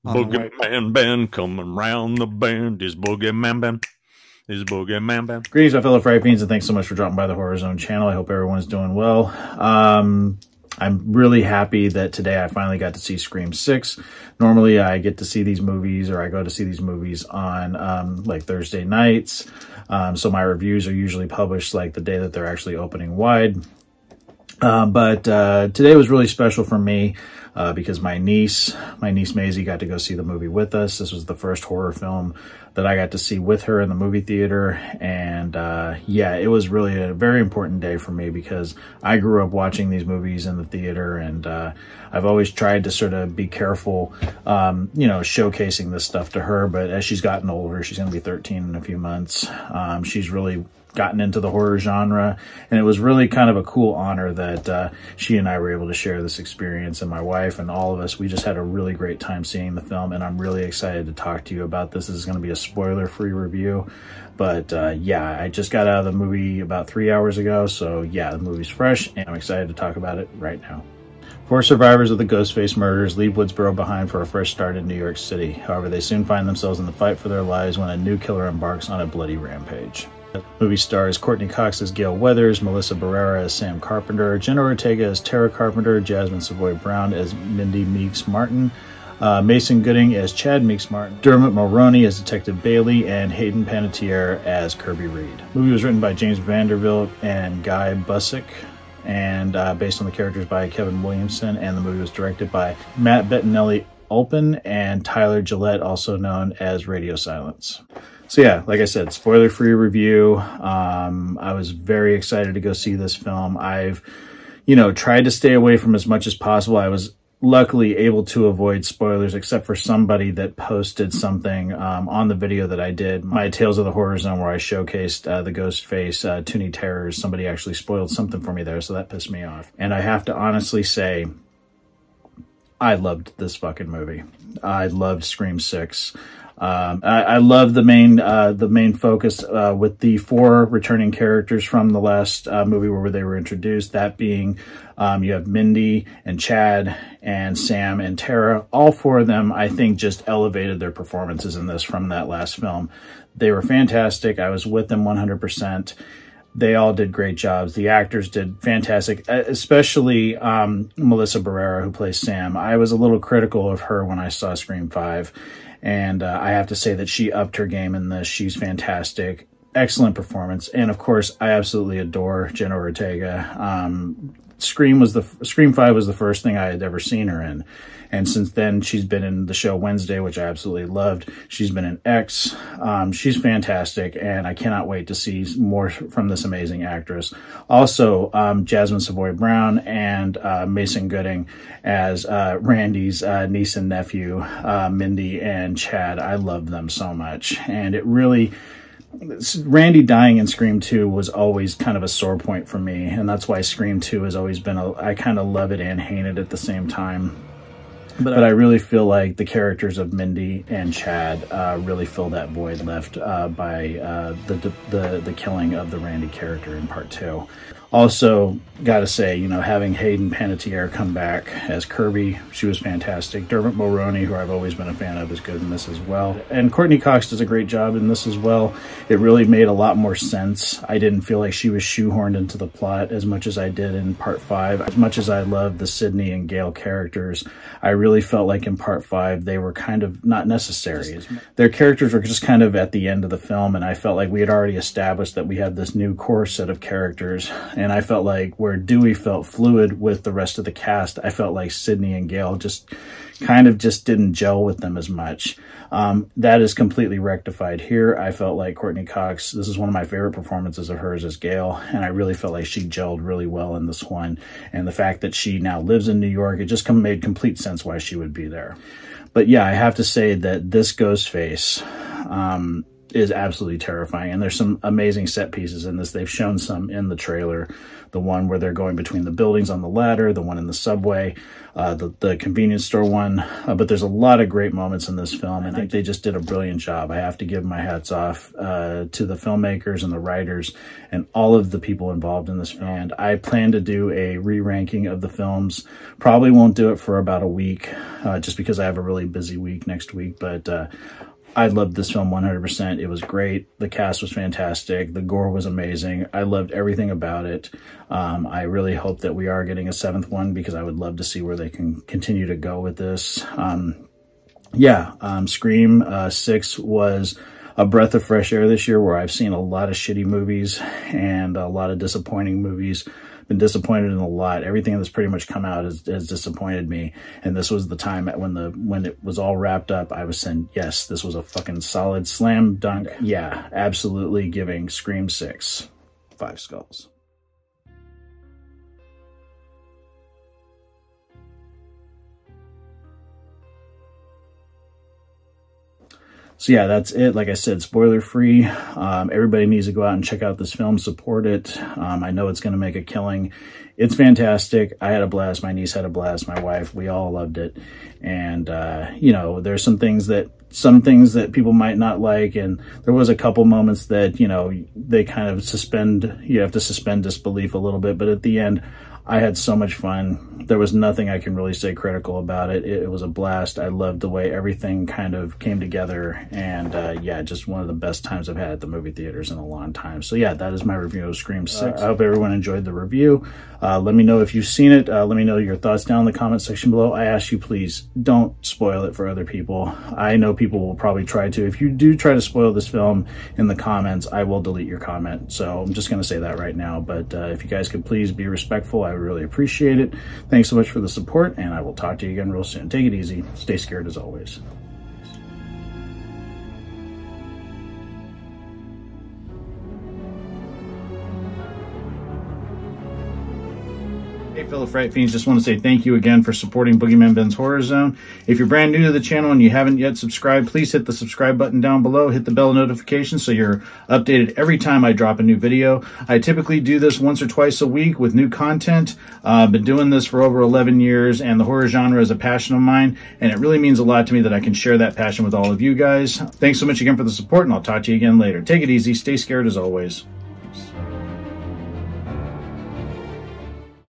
Boogeyman band coming round the bend. Is Boogeyman band. Is Boogeyman band. Greetings, my fellow Fry Fiends, and thanks so much for dropping by the Horror Zone channel. I hope everyone's doing well. I'm really happy that today I finally got to see Scream 6. Normally I get to see these movies, or I go to see these movies on like Thursday nights. So my reviews are usually published like the day that they're actually opening wide. But today was really special for me because my niece Maisie got to go see the movie with us. This was the first horror film that I got to see with her in the movie theater. And yeah, it was really a very important day for me because I grew up watching these movies in the theater, and I've always tried to sort of be careful, you know, showcasing this stuff to her. But as she's gotten older, she's going to be 13 in a few months, she's really gotten into the horror genre, and it was really kind of a cool honor that she and I were able to share this experience, and my wife and all of us, we just had a really great time seeing the film, and I'm really excited to talk to you about this. This is going to be a spoiler-free review, but yeah, I just got out of the movie about 3 hours ago, so yeah, the movie's fresh, and I'm excited to talk about it right now. 4 survivors of the Ghostface murders leave Woodsboro behind for a fresh start in New York City. However, they soon find themselves in the fight for their lives when a new killer embarks on a bloody rampage. The movie stars Courtney Cox as Gail Weathers, Melissa Barrera as Sam Carpenter, Jenna Ortega as Tara Carpenter, Jasmine Savoy Brown as Mindy Meeks Martin, Mason Gooding as Chad Meeks Martin, Dermot Mulroney as Detective Bailey, and Hayden Panettiere as Kirby Reed. The movie was written by James Vanderbilt and Guy Busick, and based on the characters by Kevin Williamson, and the movie was directed by Matt Bettinelli-Olpin and Tyler Gillette, also known as Radio Silence. So yeah, like I said, spoiler-free review. I was very excited to go see this film. I've, you know, tried to stay away from as much as possible. I was luckily able to avoid spoilers, except for somebody that posted something on the video that I did, my Tales of the Horror Zone, where I showcased the Ghostface Toonie Terrors. Somebody actually spoiled something for me there, so that pissed me off. And I have to honestly say, I loved this fucking movie. I loved Scream 6. I love the main focus with the 4 returning characters from the last movie where they were introduced. That being, you have Mindy and Chad and Sam and Tara. All 4 of them, I think, just elevated their performances in this from that last film. They were fantastic. I was with them 100%. They all did great jobs. The actors did fantastic, especially Melissa Barrera, who plays Sam. I was a little critical of her when I saw Scream 5. And I have to say that she upped her game in this. She's fantastic. Excellent performance. And of course, I absolutely adore Jenna Ortega. Scream 5 was the first thing I had ever seen her in. And since then, she's been in the show Wednesday, which I absolutely loved. She's been in X. She's fantastic, and I cannot wait to see more from this amazing actress. Also, Jasmine Savoy Brown and Mason Gooding as Randy's niece and nephew, Mindy and Chad. I love them so much. And it really... Randy dying in Scream 2 was always kind of a sore point for me, and that's why Scream 2 has always been I kind of love it and hate it at the same time. But I really feel like the characters of Mindy and Chad really fill that void left by the killing of the Randy character in part 2. Also, gotta say, you know, having Hayden Panettiere come back as Kirby, she was fantastic. Dermot Mulroney, who I've always been a fan of, is good in this as well. And Courtney Cox does a great job in this as well. It really made a lot more sense. I didn't feel like she was shoehorned into the plot as much as I did in part 5. As much as I loved the Sydney and Gail characters, I really felt like in part 5 they were kind of not necessary. Their characters were just kind of at the end of the film, and I felt like we had already established that we had this new core set of characters. And I felt like where Dewey felt fluid with the rest of the cast, I felt like Sydney and Gail just kind of just didn't gel with them as much. That is completely rectified here. I felt like Courtney Cox, this is one of my favorite performances of hers as Gail, and I really felt like she gelled really well in this one. And the fact that she now lives in New York, it just made complete sense why she would be there. But yeah, I have to say that this Ghostface, is absolutely terrifying. And there's some amazing set pieces in this. They've shown some in the trailer. The one where they're going between the buildings on the ladder, the one in the subway, the convenience store one. But there's a lot of great moments in this film. And I think they just did a brilliant job. I have to give my hats off to the filmmakers and the writers and all of the people involved in this film. And I plan to do a re-ranking of the films. Probably won't do it for about a week, just because I have a really busy week next week. But I loved this film 100%. It was great. The cast was fantastic. The gore was amazing. I loved everything about it. I really hope that we are getting a 7th one, because I would love to see where they can continue to go with this. Scream 6 was a breath of fresh air this year, where I've seen a lot of shitty movies and a lot of disappointing movies. Been disappointed in a lot. Everything that's pretty much come out has disappointed me. And this was the time when it was all wrapped up, I was saying, yes, this was a fucking solid slam dunk. Yeah, absolutely giving Scream 6 5 skulls. So yeah, that's it. Like I said, spoiler free. Everybody needs to go out and check out this film, support it. I know it's going to make a killing. It's fantastic. I had a blast. My niece had a blast. My wife, we all loved it. And, you know, there's some things that people might not like. And there was a couple moments that, you know, they kind of you have to suspend disbelief a little bit. But at the end, I had so much fun. There was nothing I can really say critical about it. It was a blast. I loved the way everything kind of came together. And yeah, just one of the best times I've had at the movie theaters in a long time. So yeah, that is my review of Scream 6. I hope everyone enjoyed the review. Let me know if you've seen it. Let me know your thoughts down in the comment section below. I ask you, please don't spoil it for other people. I know people will probably try to. If you do try to spoil this film in the comments, I will delete your comment. So I'm just going to say that right now. But if you guys could please be respectful, I would really appreciate it. Thanks so much for the support, and I will talk to you again real soon. Take it easy. Stay scared as always. Hey fellow Fright Fiends, just want to say thank you again for supporting Boogeyman Ben's Horror Zone. If you're brand new to the channel and you haven't yet subscribed, please hit the subscribe button down below, hit the bell notification so you're updated every time I drop a new video. I typically do this once or twice a week with new content. I've been doing this for over 11 years, and the horror genre is a passion of mine, and it really means a lot to me that I can share that passion with all of you guys. Thanks so much again for the support, and I'll talk to you again later. Take it easy, stay scared as always.